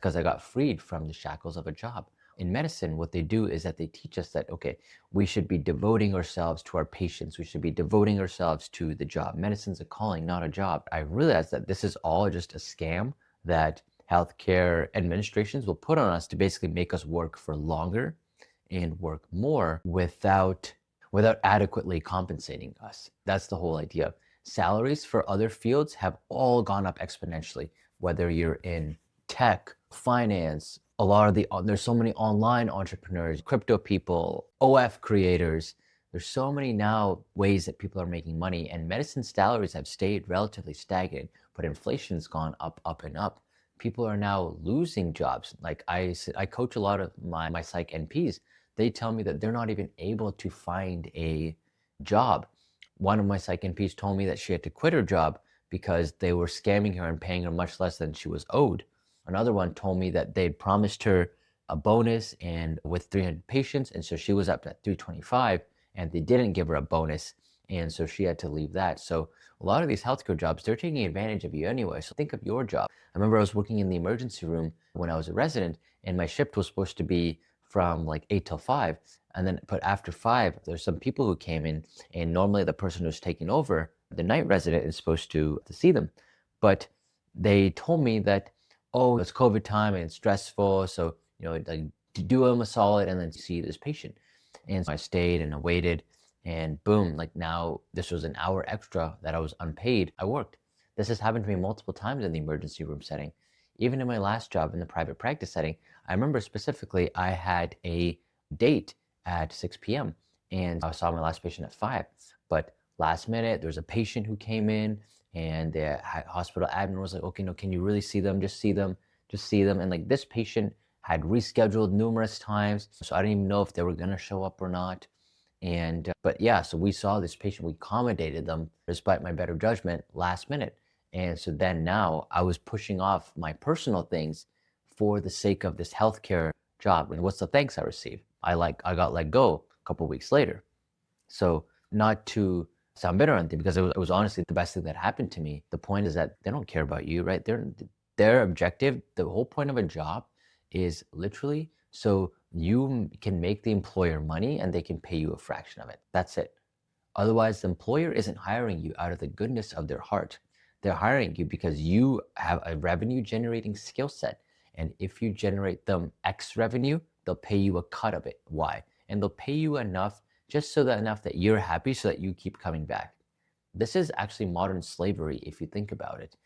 because I got freed from the shackles of a job. In medicine, what they do is that they teach us that, okay, we should be devoting ourselves to our patients. We should be devoting ourselves to the job. Medicine's a calling, not a job. I realized that this is all just a scam that healthcare administrations will put on us to basically make us work for longer and work more without adequately compensating us. That's the whole idea. Salaries for other fields have all gone up exponentially, whether you're in tech, finance, a lot of there's so many online entrepreneurs, crypto people, OF creators. There's so many now ways that people are making money, and medicine salaries have stayed relatively stagnant, but inflation's gone up, up, and up. People are now losing jobs. Like I coach a lot of my psych NPs. They tell me that they're not even able to find a job. One of my psych NPs told me that she had to quit her job because they were scamming her and paying her much less than she was owed. Another one told me that they'd promised her a bonus and with 300 patients, and so she was up at 325, and they didn't give her a bonus, and so she had to leave that. So a lot of these healthcare jobs, they're taking advantage of you anyway. So think of your job. I remember I was working in the emergency room when I was a resident, and my shift was supposed to be from like 8 till 5. And then, but after 5, there's some people who came in, and normally the person who's taking over, the night resident, is supposed to see them. But they told me that, oh, it's COVID time and it's stressful, so like to do them a solid and then see this patient. And so I stayed and I waited, and boom, like now this was an hour extra that I was unpaid. I worked. This has happened to me multiple times in the emergency room setting. Even in my last job in the private practice setting, I remember specifically I had a date at 6 p.m. and I saw my last patient at 5. But last minute, there was a patient who came in, and the hospital admin was like, okay, no, can you really see them? Just see them, just see them. And like this patient had rescheduled numerous times, so I didn't even know if they were gonna show up or not. And but yeah, so we saw this patient, we accommodated them despite my better judgment last minute. And so then now I was pushing off my personal things for the sake of this healthcare job. And what's the thanks I received? I got let go a couple weeks later. So not to sound bitter or anything, because it was honestly the best thing that happened to me. The point is that they don't care about you, right? Their objective, the whole point of a job is literally so you can make the employer money and they can pay you a fraction of it. That's it. Otherwise, the employer isn't hiring you out of the goodness of their heart. They're hiring you because you have a revenue generating skill set. And if you generate them X revenue, they'll pay you a cut of it, Y. And they'll pay you enough, just so that enough that you're happy so that you keep coming back. This is actually modern slavery if you think about it.